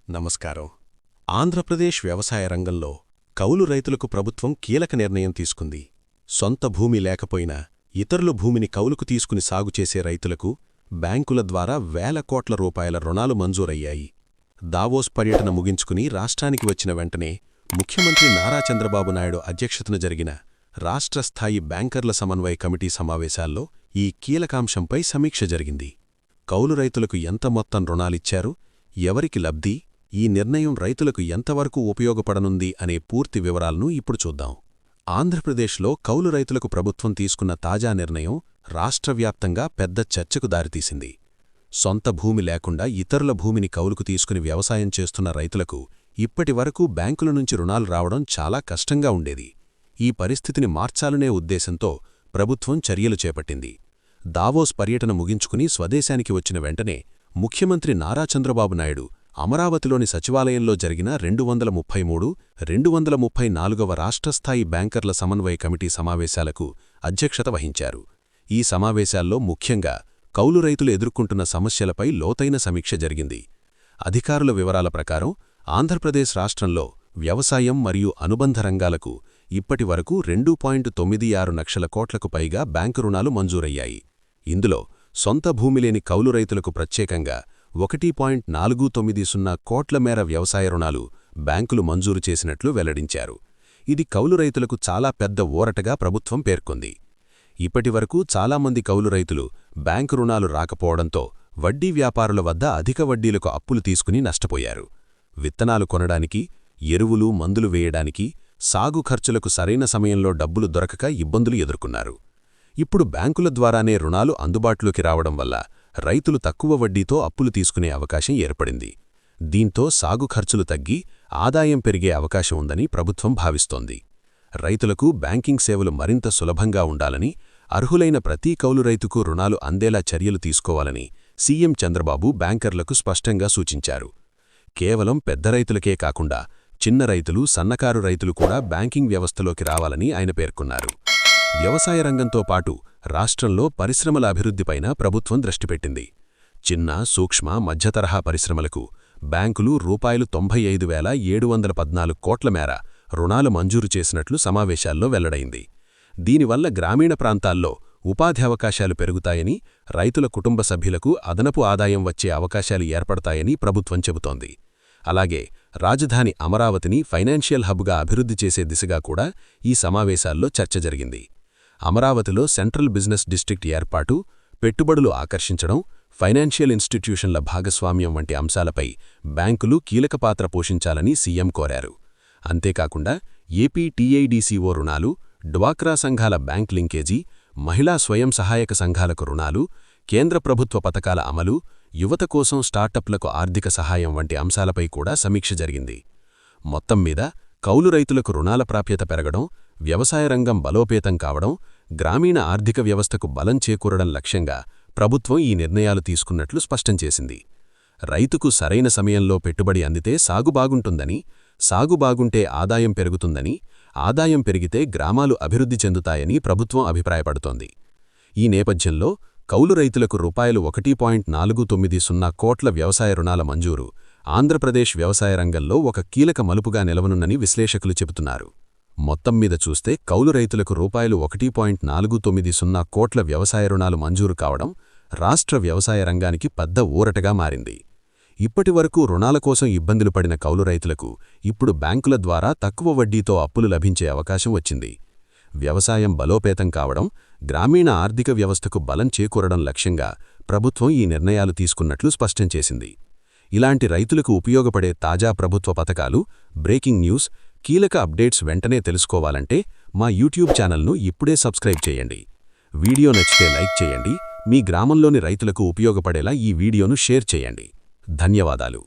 నమస్కారం. ఆంధ్రప్రదేశ్ వ్యవసాయ రంగంలో కౌలు రైతులకు ప్రభుత్వం కీలక నిర్ణయం తీసుకుంది. సొంత భూమి లేకపోయినా ఇతరుల భూమిని కౌలుకు తీసుకుని సాగు చేసే రైతులకు బ్యాంకుల ద్వారా వేల కోట్ల రూపాయల రుణాలు మంజూరయ్యాయి. దావోస్ పర్యటన ముగించుకుని రాష్ట్రానికి వచ్చిన వెంటనే ముఖ్యమంత్రి నారా చంద్రబాబు నాయుడు అధ్యక్షతన జరిగిన రాష్ట్రస్థాయి బ్యాంకర్ల సమన్వయ కమిటీ సమావేశాల్లో ఈ కీలకాంశంపై సమీక్ష జరిగింది. కౌలు రైతులకు ఎంత మొత్తం రుణాలిచ్చారు, ఎవరికి లబ్ధి, ఈ నిర్ణయం రైతులకు ఎంతవరకు ఉపయోగపడనుంది అనే పూర్తి వివరాలను ఇప్పుడు చూద్దాం. ఆంధ్రప్రదేశ్లో కౌలు రైతులకు ప్రభుత్వం తీసుకున్న తాజా నిర్ణయం రాష్ట్రవ్యాప్తంగా పెద్ద చర్చకు దారితీసింది. సొంత భూమి లేకుండా ఇతరుల భూమిని కౌలుకు తీసుకుని వ్యవసాయం చేస్తున్న రైతులకు ఇప్పటివరకు బ్యాంకుల నుంచి రుణాలు రావడం చాలా కష్టంగా ఉండేది. ఈ పరిస్థితిని మార్చాలనే ఉద్దేశంతో ప్రభుత్వం చర్యలు చేపట్టింది. దావోస్ పర్యటన ముగించుకుని స్వదేశానికి వచ్చిన వెంటనే ముఖ్యమంత్రి నారా చంద్రబాబు నాయుడు అమరావతిలోని సచివాలయంలో జరిగిన 233, 234వ రాష్ట్రస్థాయి బ్యాంకర్ల సమన్వయ కమిటీ సమావేశాలకు అధ్యక్షత వహించారు. ఈ సమావేశాల్లో ముఖ్యంగా కౌలు రైతులు ఎదుర్కొంటున్న సమస్యలపై లోతైన సమీక్ష జరిగింది. అధికారుల వివరాల ప్రకారం ఆంధ్రప్రదేశ్ రాష్ట్రంలో వ్యవసాయం మరియు అనుబంధ రంగాలకు ఇప్పటివరకు 2.96 లక్షల కోట్లకు పైగా బ్యాంకు రుణాలు మంజూరయ్యాయి. ఇందులో సొంత భూమిలేని కౌలు రైతులకు ప్రత్యేకంగా 1.490 కోట్ల మేర వ్యవసాయ రుణాలు బ్యాంకులు మంజూరు చేసినట్లు వెల్లడించారు. ఇది కౌలు రైతులకు చాలా పెద్ద ఊరటగా ప్రభుత్వం పేర్కొంది. ఇప్పటివరకు చాలామంది కౌలు రైతులు బ్యాంకు రుణాలు రాకపోవడంతో వడ్డీ వ్యాపారుల వద్ద అధిక వడ్డీలకు అప్పులు తీసుకుని నష్టపోయారు. విత్తనాలు కొనడానికి, ఎరువులు, మందులు వేయడానికి, సాగు ఖర్చులకు సరైన సమయంలో డబ్బులు దొరకక ఇబ్బందులు ఎదుర్కొన్నారు. ఇప్పుడు బ్యాంకుల ద్వారానే రుణాలు అందుబాటులోకి రావడం వల్ల రైతులు తక్కువ వడ్డీతో అప్పులు తీసుకునే అవకాశం ఏర్పడింది. దీంతో సాగు ఖర్చులు తగ్గి ఆదాయం పెరిగే అవకాశం ఉందని ప్రభుత్వం భావిస్తోంది. రైతులకు బ్యాంకింగ్ సేవలు మరింత సులభంగా ఉండాలని, అర్హులైన ప్రతి కౌలు రైతుకు రుణాలు అందేలా చర్యలు తీసుకోవాలని సీఎం చంద్రబాబు బ్యాంకర్లకు స్పష్టంగా సూచించారు. కేవలం పెద్ద రైతులకే కాకుండా చిన్న రైతులు, సన్నకారు రైతులు కూడా బ్యాంకింగ్ వ్యవస్థలోకి రావాలని ఆయన పేర్కొన్నారు. వ్యవసాయ రంగంతో పాటు రాష్ట్రంలో పరిశ్రమల అభివృద్ధిపైన ప్రభుత్వం దృష్టిపెట్టింది. చిన్న, సూక్ష్మ, మధ్యతరహా పరిశ్రమలకు బ్యాంకులు రూ. 95,714 కోట్ల మేర రుణాలు మంజూరు చేసినట్లు సమావేశాల్లో వెల్లడైంది. దీనివల్ల గ్రామీణ ప్రాంతాల్లో ఉపాధి అవకాశాలు పెరుగుతాయని, రైతుల కుటుంబ సభ్యులకు అదనపు ఆదాయం వచ్చే అవకాశాలు ఏర్పడతాయని ప్రభుత్వం చెబుతోంది. అలాగే రాజధాని అమరావతిని ఫైనాన్షియల్ హబ్గా అభివృద్ధి చేసే దిశగా కూడా ఈ సమావేశాల్లో చర్చ జరిగింది. అమరావతిలో సెంట్రల్ బిజినెస్ డిస్ట్రిక్ట్ ఏర్పాటు, పెట్టుబడులు ఆకర్షించడం, ఫైనాన్షియల్ ఇన్స్టిట్యూషన్ల భాగస్వామ్యం వంటి అంశాలపై బ్యాంకులు కీలక పాత్ర పోషించాలని సీఎం కోరారు. అంతేకాకుండా ఏపీ టీఐడీసీఓ రుణాలు, డ్వాక్రా సంఘాల బ్యాంక్ లింకేజీ, మహిళా స్వయం సహాయక సంఘాలకు రుణాలు, కేంద్ర ప్రభుత్వ పథకాల అమలు, యువత కోసం స్టార్టప్లకు ఆర్థిక సహాయం వంటి అంశాలపై కూడా సమీక్ష జరిగింది. మొత్తం మీద కౌలు రైతులకు రుణాల ప్రాప్యత పెరగడం, వ్యవసాయ రంగం బలోపేతం కావడం, గ్రామీణ ఆర్థిక వ్యవస్థకు బలం చేకూరడం లక్ష్యంగా ప్రభుత్వం ఈ నిర్ణయాలు తీసుకున్నట్లు స్పష్టం చేసింది. రైతుకు సరైన సమయంలో పెట్టుబడి అందితే సాగు బాగుంటుందని, సాగు బాగుంటే ఆదాయం పెరుగుతుందని, ఆదాయం పెరిగితే గ్రామాలు అభివృద్ధి చెందుతాయని ప్రభుత్వం అభిప్రాయపడుతోంది. ఈ నేపథ్యంలో కౌలు రైతులకు రూ. 1.490 కోట్ల వ్యవసాయ రుణాల మంజూరు ఆంధ్రప్రదేశ్ వ్యవసాయ రంగంలో ఒక కీలక మలుపుగా నిలవనున్నని విశ్లేషకులు చెబుతున్నారు. మొత్తం మీద చూస్తే కౌలు రైతులకు రూ. 1.490 కోట్ల వ్యవసాయ రుణాలు మంజూరు కావడం రాష్ట్ర వ్యవసాయ రంగానికి పెద్ద ఊరటగా మారింది. ఇప్పటివరకు రుణాల కోసం ఇబ్బందులు పడిన కౌలు రైతులకు ఇప్పుడు బ్యాంకుల ద్వారా తక్కువ వడ్డీతో అప్పులు లభించే అవకాశం వచ్చింది. వ్యవసాయం బలోపేతం కావడం, గ్రామీణ ఆర్థిక వ్యవస్థకు బలం చేకూరడం లక్ష్యంగా ప్రభుత్వం ఈ నిర్ణయాలు తీసుకున్నట్లు స్పష్టం చేసింది. ఇలాంటి రైతులకు ఉపయోగపడే తాజా ప్రభుత్వ పథకాలు, బ్రేకింగ్ న్యూస్, కీలక అప్డేట్స్ వెంటనే తెలుసుకోవాలంటే మా యూట్యూబ్ ఛానల్ను ఇప్పుడే సబ్స్క్రైబ్ చేయండి. వీడియో నచ్చితే లైక్ చేయండి. మీ గ్రామంలోని రైతులకు ఉపయోగపడేలా ఈ వీడియోను షేర్ చేయండి. ధన్యవాదాలు.